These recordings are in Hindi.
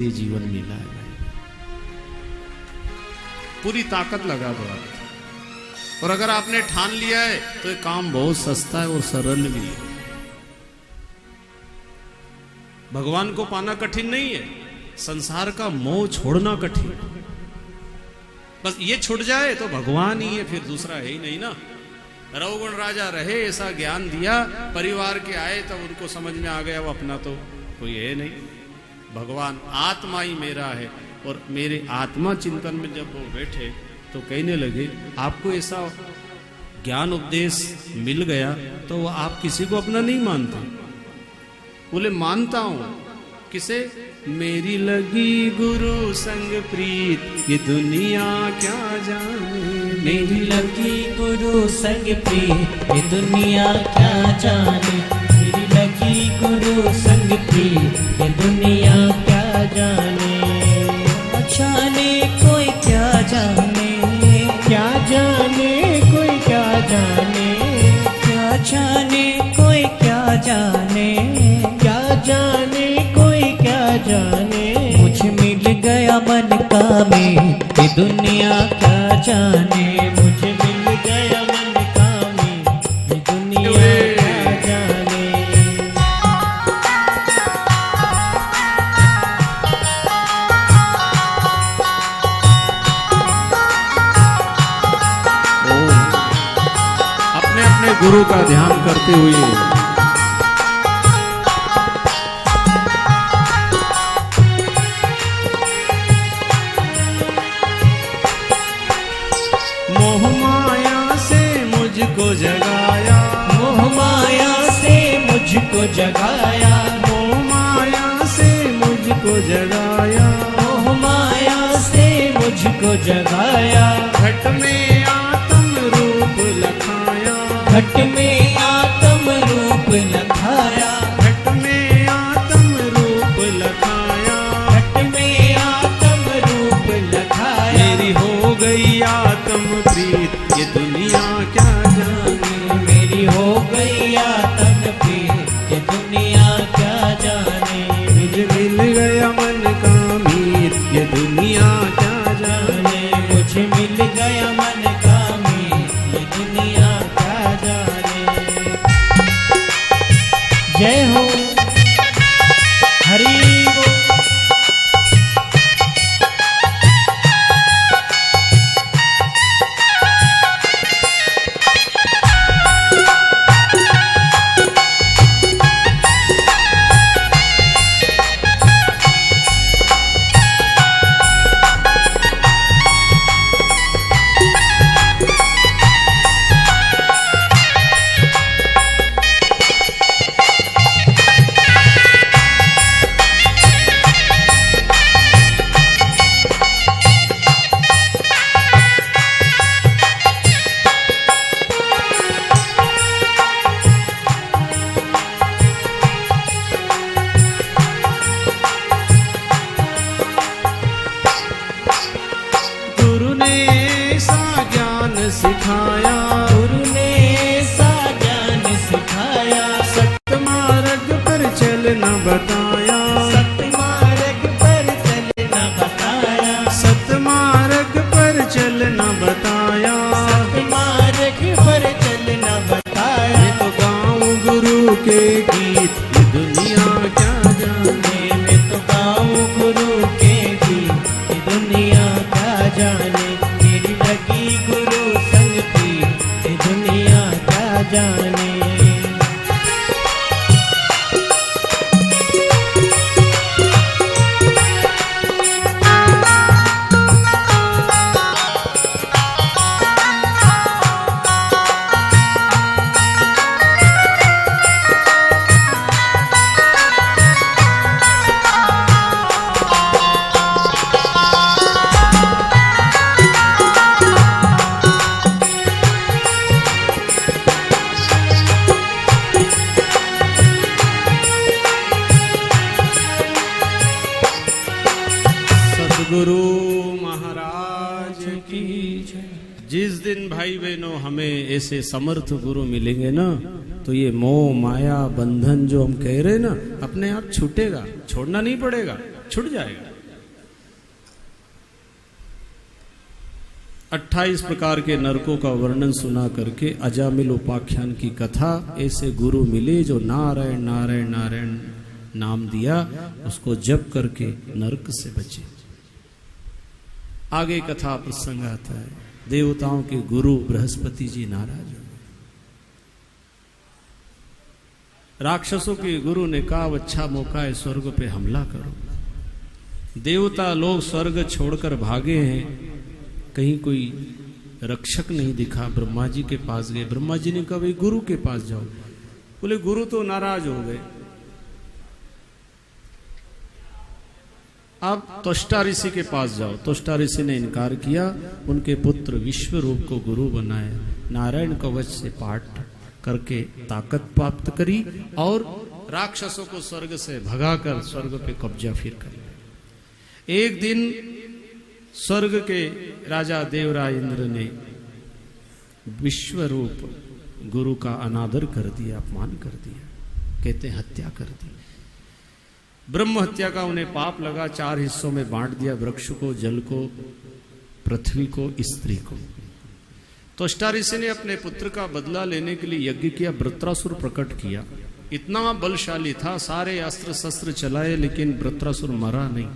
ये जीवन मिला है भाई, पूरी ताकत लगा दो आप। और अगर आपने ठान लिया है तो ये काम बहुत सस्ता है और सरल भी है। भगवान को पाना कठिन नहीं है, संसार का मोह छोड़ना कठिन है। बस ये छूट जाए तो भगवान ही है, फिर दूसरा है ही नहीं ना। रघुगुण राजा रहे ऐसा ज्ञान दिया, परिवार के आए तब उनको समझ में आ गया वो अपना तो कोई है नहीं, भगवान आत्मा ही मेरा है। और मेरे आत्मा चिंतन में जब वो बैठे तो कहने लगे आपको ऐसा ज्ञान उपदेश मिल गया तो वो आप किसी को अपना नहीं मानते? बोले मानता हूं। किसे? मेरी लगी गुरु संग प्रीत ये दुनिया क्या जाने। मेरी लगी गुरु संग प्रीत ये दुनिया क्या जाने। मेरी लगी गुरु संग प्रीत ये दुनिया क्या जाने। जाने कोई क्या जाने, क्या जाने कोई क्या जाने, क्या जाने कोई क्या जाने, क्या जाने कोई क्या जाने। मुझे मिल गया मन का मीत ये दुनिया क्या जाने। मुझे मिल गया मन का मीत ये दुनिया क्या जाने। गुरु का ध्यान करते हुए मोह माया से मुझको जगाया, मोह माया से मुझको जगाया, मोह माया से मुझको जगाया, मोह माया से मुझको जगाया। घट में आत्म रूप लखाया, घट में आत्म रूप लखाया, घट में आत्म रूप लखाया, घट में आत्म रूप लखाया। मेरी हो गई आत्म प्रीत ये दुनिया क्या जाने। मेरी हो गई आत्म प्रीत ये दुनिया क्या जाने। मुझे मिल गया मन का मीत ये दुनिया क्या जाने। मुझे मिल गया मन का मीत ये दुनिया क्या जाने। जय हो हरि बोल। सिखाया गुरु ने ऐसा ज्ञान सिखाया। सतमार्ग पर चलना बताया, सतमार्ग पर चलना बताया, सतमार्ग पर चलना बताया, सतमार्ग पर चलना बताया। मैं तो गाऊं गुरु के गीत ये दुनिया क्या जाने। मैं तो गाऊं गुरु के गीत ये दुनिया क्या जाने। मेरी लगी गुरु संग प्रीत ये दुनिया क्या जाने। गुरु महाराज की जय। जिस दिन भाई बहनों हमें ऐसे समर्थ गुरु मिलेंगे ना तो ये मोह माया बंधन जो हम कह रहे हैं ना अपने आप छूटेगा, छोड़ना नहीं पड़ेगा, छूट जाएगा। 28 प्रकार के नरकों का वर्णन सुना करके अजामिल उपाख्यान की कथा, ऐसे गुरु मिले जो नारायण नारायण नारायण नाम दिया, उसको जप करके नरक से बचे। आगे कथा प्रसंग आता है, देवताओं के गुरु बृहस्पति जी नाराज हो गए। राक्षसों के गुरु ने कहा अच्छा मौका है, स्वर्ग पे हमला करो। देवता लोग स्वर्ग छोड़कर भागे हैं, कहीं कोई रक्षक नहीं दिखा। ब्रह्मा जी के पास गए, ब्रह्मा जी ने कहा भाई गुरु के पास जाओ। बोले गुरु तो नाराज हो गए। अब त्वष्टा ऋषि के पास जाओ। त्वष्टा ऋषि ने इनकार किया। उनके पुत्र विश्वरूप को गुरु बनाए, नारायण कवच से पाठ करके ताकत प्राप्त करी और राक्षसों को स्वर्ग से भगाकर स्वर्ग पे कब्जा फिर कर। एक दिन स्वर्ग के राजा देवराज इंद्र ने विश्वरूप गुरु का अनादर कर दिया, अपमान कर दिया, कहते हत्या कर दी। ब्रह्म हत्या का उन्हें पाप लगा। 4 हिस्सों में बांट दिया, वृक्ष को, जल को, पृथ्वी को, स्त्री को। त्वष्टा ऋषि ने अपने पुत्र का बदला लेने के लिए यज्ञ किया, वृत्रासुर प्रकट किया। इतना बलशाली था, सारे अस्त्र शस्त्र चलाए, लेकिन वृत्रासुर मरा नहीं।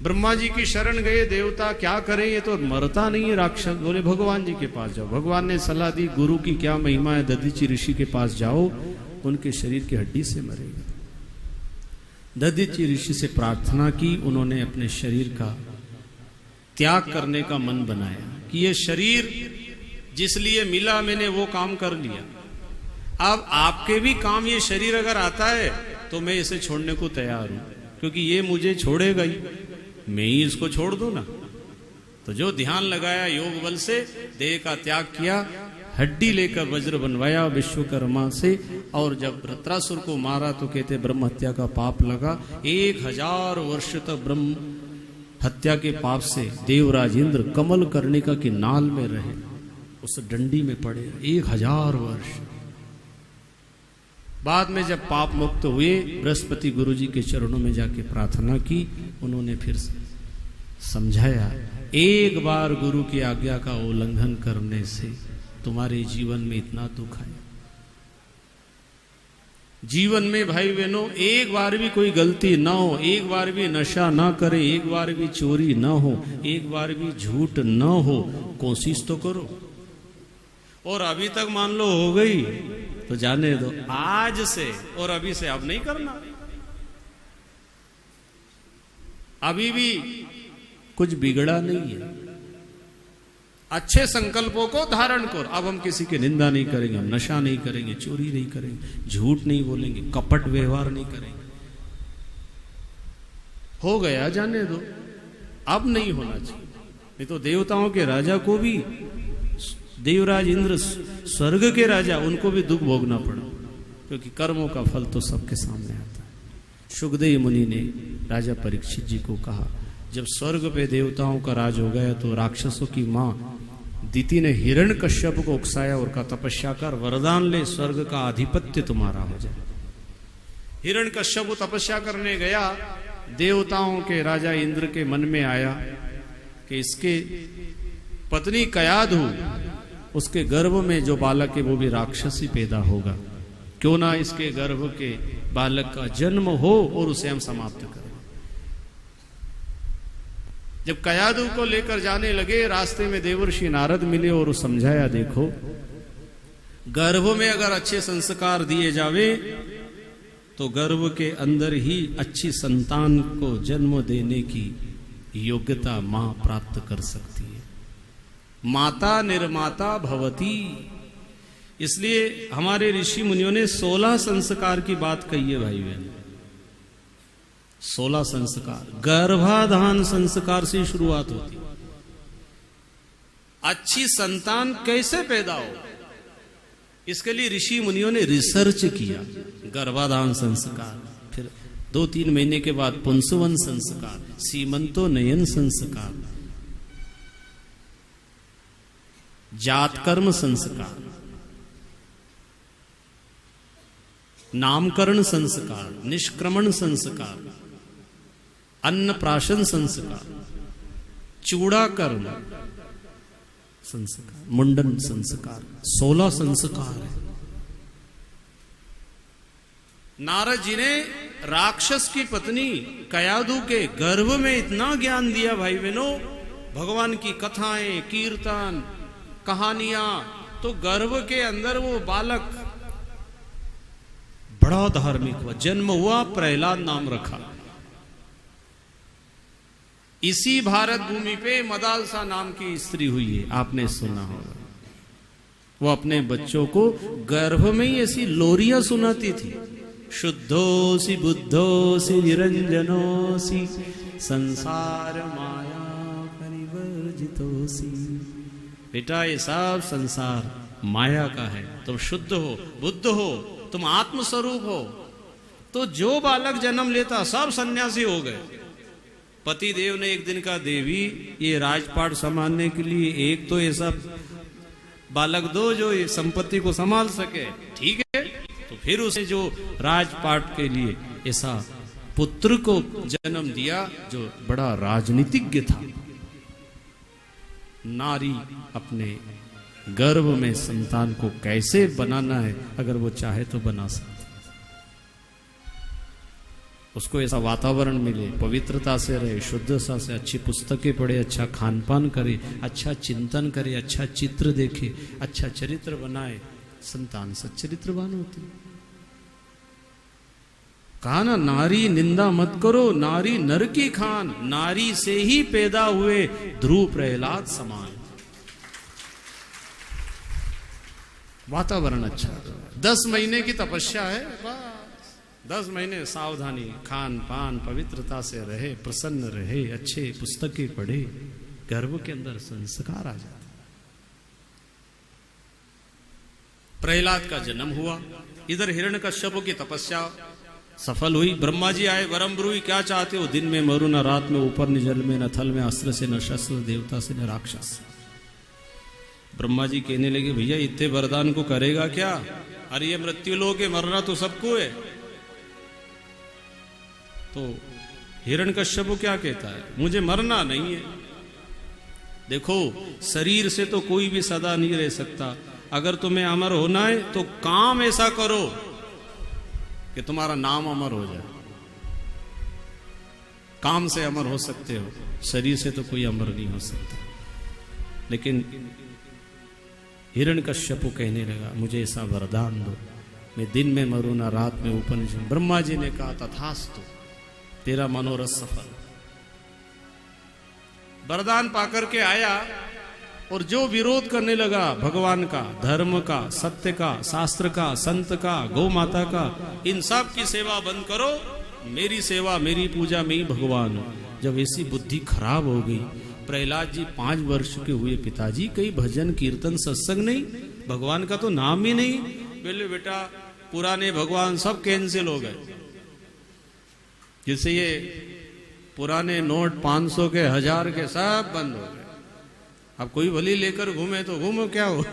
ब्रह्मा जी की शरण गए देवता, क्या करें, ये तो मरता नहीं है राक्षस। बोले भगवान जी के पास जाओ। भगवान ने सलाह दी, गुरु की क्या महिमा है, दधीचि ऋषि के पास जाओ, उनके शरीर की हड्डी से मरेगा। दधीचि ऋषि से प्रार्थना की, उन्होंने अपने शरीर का त्याग करने का मन बनाया कि ये शरीर जिस लिए मिला मैंने वो काम कर लिया। अब आपके भी काम ये शरीर अगर आता है तो मैं इसे छोड़ने को तैयार हूं, क्योंकि ये मुझे छोड़ेगा ही, मैं ही इसको छोड़ दूं ना। तो जो ध्यान लगाया योग बल से, देह का त्याग किया, हड्डी लेकर वज्र बनवाया विश्वकर्मा से, और जब वृत्रासुर को मारा तो कहते ब्रह्म हत्या का पाप लगा। 1000 वर्ष तक ब्रह्म हत्या के पाप से देवराज इंद्र कमल कर्णिका की नाल में रहे, उस डंडी में पड़े 1000 वर्ष। बाद में जब पाप मुक्त हुए, बृहस्पति गुरु जी के चरणों में जाके प्रार्थना की। उन्होंने फिर समझाया, एक बार गुरु की आज्ञा का उल्लंघन करने से तुम्हारे जीवन में इतना दुख आया। जीवन में भाई बहनों एक बार भी कोई गलती ना हो, एक बार भी नशा ना करे, एक बार भी चोरी ना हो, एक बार भी झूठ ना हो, कोशिश तो करो। और अभी तक मान लो हो गई तो जाने दो, आज से और अभी से अब नहीं करना। अभी भी कुछ बिगड़ा नहीं है। अच्छे संकल्पों को धारण कर। अब हम किसी की निंदा नहीं करेंगे, हम नशा नहीं करेंगे, चोरी नहीं करेंगे, झूठ नहीं बोलेंगे, कपट व्यवहार नहीं करेंगे। हो गया जाने दो, अब नहीं होना चाहिए। नहीं तो देवताओं के राजा को भी, देवराज इंद्र स्वर्ग के राजा, उनको भी दुख भोगना पड़ा, क्योंकि कर्मों का फल तो सबके सामने आता है। शुकदेव मुनि ने राजा परीक्षित जी को कहा, जब स्वर्ग पे देवताओं का राज हो गया तो राक्षसों की मां दिति ने हिरण्यकश्यप को उकसाया और कहा तपस्या कर, वरदान ले, स्वर्ग का आधिपत्य तुम्हारा हो जाए। हिरण्यकश्यप तपस्या करने गया। देवताओं के राजा इंद्र के मन में आया कि इसके पत्नी कयाधु, उसके गर्भ में जो बालक है वो भी राक्षसी पैदा होगा, क्यों ना इसके गर्भ के बालक का जन्म हो और उसे हम समाप्त करें। जब कयाधु को लेकर जाने लगे, रास्ते में देवर्षि नारद मिले और समझाया, देखो गर्भ में अगर अच्छे संस्कार दिए जावे तो गर्भ के अंदर ही अच्छी संतान को जन्म देने की योग्यता मां प्राप्त कर सकती है। माता निर्माता भवती। इसलिए हमारे ऋषि मुनियों ने 16 संस्कार की बात कही है भाई बहन। 16 संस्कार, गर्भाधान संस्कार से शुरुआत होती। अच्छी संतान कैसे पैदा हो, इसके लिए ऋषि मुनियों ने रिसर्च किया। गर्भाधान संस्कार, फिर 2-3 महीने के बाद पुंसवन संस्कार, सीमंतो नयन संस्कार, जातकर्म संस्कार, नामकरण संस्कार, निष्क्रमण संस्कार, अन्नप्राशन संस्कार, चूड़ा कर्म संस्कार, मुंडन संस्कार, 16 संस्कार है। नारद जी ने राक्षस की पत्नी कयादु के गर्भ में इतना ज्ञान दिया भाई बहनों, भगवान की कथाएं, कीर्तन, कहानियां, तो गर्भ के अंदर वो बालक बड़ा धार्मिक हुआ, जन्म हुआ, प्रहलाद नाम रखा। इसी भारत भूमि पे मदालसा नाम की स्त्री हुई है, आपने सुना होगा। वो अपने बच्चों को गर्भ में ही ऐसी लोरियां सुनाती थी, शुद्धोसी बुद्धोसी निरंजनोसी संसार माया परिवर्जितोसी। बेटा ये सब संसार माया का है, तुम शुद्ध हो, बुद्ध हो, तुम आत्म स्वरूप हो। तो जो बालक जन्म लेता सब सन्यासी हो गए। पति देव ने एक दिन कहा, देवी ये राजपाट संभालने के लिए एक तो ये सब बालक दो जो ये संपत्ति को संभाल सके। ठीक है, तो फिर उसे जो राजपाट के लिए ऐसा पुत्र को जन्म दिया जो बड़ा राजनीतिज्ञ था। नारी अपने गर्भ में संतान को कैसे बनाना है, अगर वो चाहे तो बना सकती। उसको ऐसा वातावरण मिले, पवित्रता से रहे, शुद्धता से, अच्छी पुस्तकें पढ़े, अच्छा खान पान करे, अच्छा चिंतन करे, अच्छा चित्र देखे, अच्छा चरित्र बनाए, संतान सच्चरित्रवान होती। कहा ना, नारी निंदा मत करो, नारी नर की खान, नारी से ही पैदा हुए ध्रुव प्रहलाद समान। वातावरण अच्छा, 10 महीने की तपस्या है, 10 महीने सावधानी, खान पान, पवित्रता से रहे, प्रसन्न रहे, अच्छे पुस्तकें पढ़े, गर्भ के अंदर संस्कार आ जाते। प्रहलाद का जन्म हुआ, इधर हिरण्यकश्यप की तपस्या सफल हुई। ब्रह्मा जी आए, वरम ब्रूहि क्या चाहते हो? दिन में मरु, न रात में ऊपर, न जल में, न थल में, अस्त्र से न शस्त्र, देवता से न राक्षस। ब्रह्मा जी कहने लगे, भैया इतने वरदान को करेगा क्या? अरे ये मृत्यु लोग है, मरना तो सबको है। तो हिरण्यकश्यप क्या कहता है? मुझे मरना नहीं है। देखो, शरीर से तो कोई भी सदा नहीं रह सकता। अगर तुम्हें अमर होना है तो काम ऐसा करो कि तुम्हारा नाम अमर हो जाए। काम से अमर हो सकते हो, शरीर से तो कोई अमर नहीं हो सकता। लेकिन हिरण्यकश्यप कहने लगा, मुझे ऐसा वरदान दो, मैं दिन में मरूं ना रात में ऊपर नहीं। ब्रह्मा जी ने कहा, तथास्तु, तेरा मनोरथ सफल। वरदान पाकर के आया और जो विरोध करने लगा भगवान का, धर्म का, सत्य का, शास्त्र का, संत का, गौ माता का, इन सब की सेवा बंद करो, मेरी सेवा, मेरी पूजा में ही भगवान हो। जब ऐसी बुद्धि खराब हो गई, प्रहलाद जी 5 वर्ष के हुए, पिताजी कहीं भजन कीर्तन सत्संग नहीं, भगवान का तो नाम ही नहीं। बोले, बेटा पुराने भगवान सब कैंसिल हो गए। जैसे ये पुराने नोट 500 के, 1000 के सब बंद हो गए। अब कोई भली लेकर घूमे तो घूमो, क्या हो।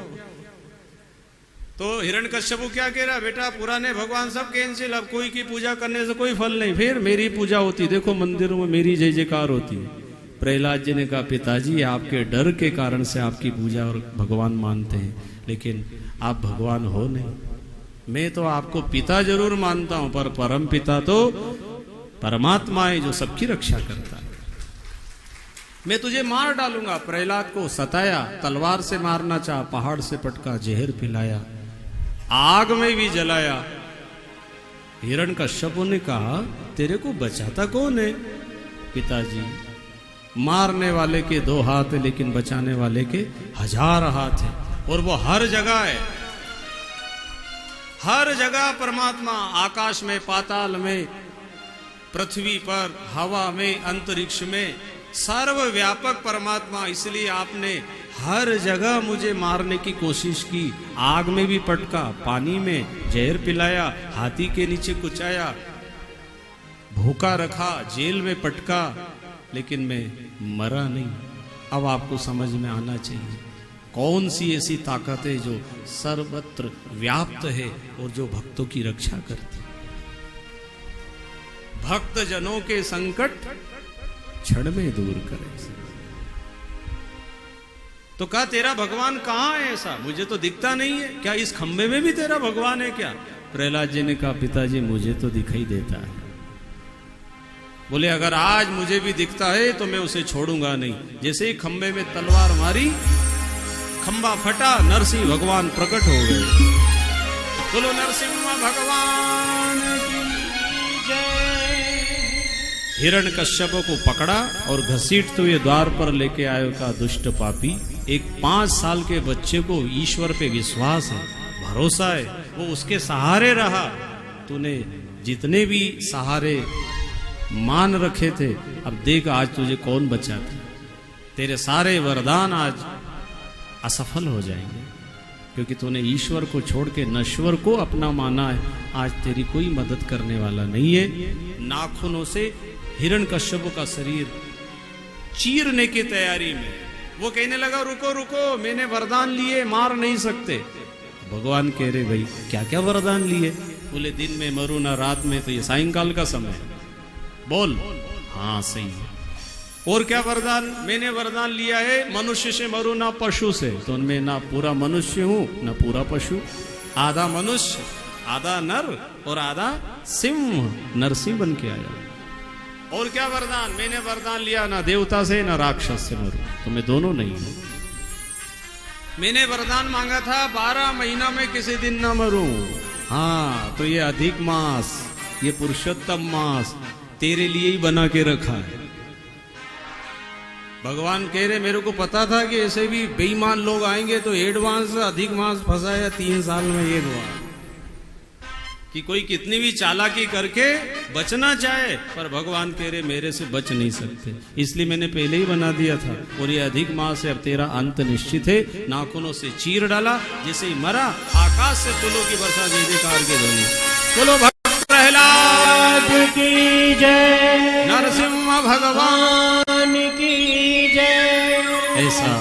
तो हिरण्यकश्यप क्या कह रहा, बेटा पुराने भगवान सब कैंसिल, अब कोई की पूजा करने से कोई फल नहीं, फिर मेरी पूजा होती, देखो मंदिरों में मेरी जय जयकार होती है। प्रहलाद जी ने कहा, पिताजी आपके डर के कारण से आपकी पूजा और भगवान मानते हैं, लेकिन आप भगवान हो नहीं। मैं तो आपको पिता जरूर मानता हूं, पर परम पिता तो परमात्मा है जो सबकी रक्षा करता है। मैं तुझे मार डालूंगा। प्रहलाद को सताया, तलवार से मारना चाहा, पहाड़ से पटका, जहर पिलाया, आग में भी जलाया। हिरण्यकश्यप ने कहा, तेरे को बचाता कौन है? पिताजी, मारने वाले के 2 हाथ है, लेकिन बचाने वाले के 1000 हाथ है, और वो हर जगह है। हर जगह परमात्मा, आकाश में, पाताल में, पृथ्वी पर, हवा में, अंतरिक्ष में, सर्वव्यापक परमात्मा। इसलिए आपने हर जगह मुझे मारने की कोशिश की, आग में भी पटका, पानी में जहर पिलाया, हाथी के नीचे कुचाया, भूखा रखा, जेल में पटका, लेकिन मैं मरा नहीं। अब आपको समझ में आना चाहिए कौन सी ऐसी ताकत है जो सर्वत्र व्याप्त है और जो भक्तों की रक्षा करती। भक्त जनों के संकट क्षण में दूर करे। तो कहा तेरा भगवान कहाँ है ऐसा, मुझे तो दिखता नहीं है, क्या इस खंबे में भी तेरा भगवान है क्या? प्रहलाद जी ने कहा पिताजी मुझे तो दिखाई देता है। बोले अगर आज मुझे भी दिखता है तो मैं उसे छोड़ूंगा नहीं। जैसे ही खंबे में तलवार मारी, खंबा फटा, नरसिंह भगवान प्रकट हो गए। बोलो नरसिंह भगवान की जय। हिरण्यकश्यप को पकड़ा और घसीटते हुए द्वार पर लेके आयो का दुष्ट पापी। एक 5 साल के बच्चे को ईश्वर पे विश्वास है, भरोसा है, वो उसके सहारे रहा। तूने जितने भी सहारे मान रखे थे, अब देख आज तुझे कौन बचाता। तेरे सारे वरदान आज असफल हो जाएंगे, क्योंकि तूने ईश्वर को छोड़ के नश्वर को अपना माना है। आज तेरी कोई मदद करने वाला नहीं है। नाखूनों से हिरण्यकश्यप का शरीर चीरने की तैयारी में वो कहने लगा रुको रुको, मैंने वरदान लिए, मार नहीं सकते। भगवान कह रहे भाई क्या क्या वरदान लिए? बोले दिन में मरू ना रात में, तो ये सायंकाल का समय है। बोल। हाँ सही है। और क्या वरदान? मैंने वरदान लिया है मनुष्य से मरू ना पशु से, तो उनमें ना पूरा मनुष्य हूं ना पूरा पशु, आधा मनुष्य आधा नर और आधा सिंह, नरसिंह बन के आया। और क्या वरदान? मैंने वरदान लिया ना देवता से ना राक्षस से मरू, तो मैं दोनों नहीं हूं। मैंने वरदान मांगा था 12 महीना में किसी दिन ना मरूं। हाँ, तो ये अधिक मास, ये पुरुषोत्तम मास तेरे लिए ही बना के रखा है। भगवान कह रहे मेरे को पता था कि ऐसे भी बेईमान लोग आएंगे, तो एडवांस अधिक मास फंसाया 3 साल में एक बार, कि कोई कितनी भी चालाकी करके बचना चाहे, पर भगवान कह रहे मेरे से बच नहीं सकते, इसलिए मैंने पहले ही बना दिया था। और ये अधिक मास से अब तेरा अंत निश्चित है। नाखूनों से चीर डाला, जैसे ही मरा आकाश से फूलों की वर्षा जय जयकार के ध्वनि। बोलो भक्त प्रहलाद की जय, नरसिंह भगवान की जय। ऐसा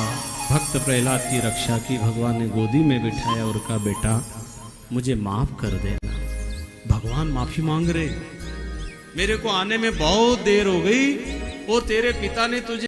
भक्त प्रहलाद की रक्षा की। भगवान ने गोदी में बिठाया और कहा बेटा मुझे माफ कर देना। भगवान माफी मांग रहे, मेरे को आने में बहुत देर हो गई और तेरे पिता ने तुझे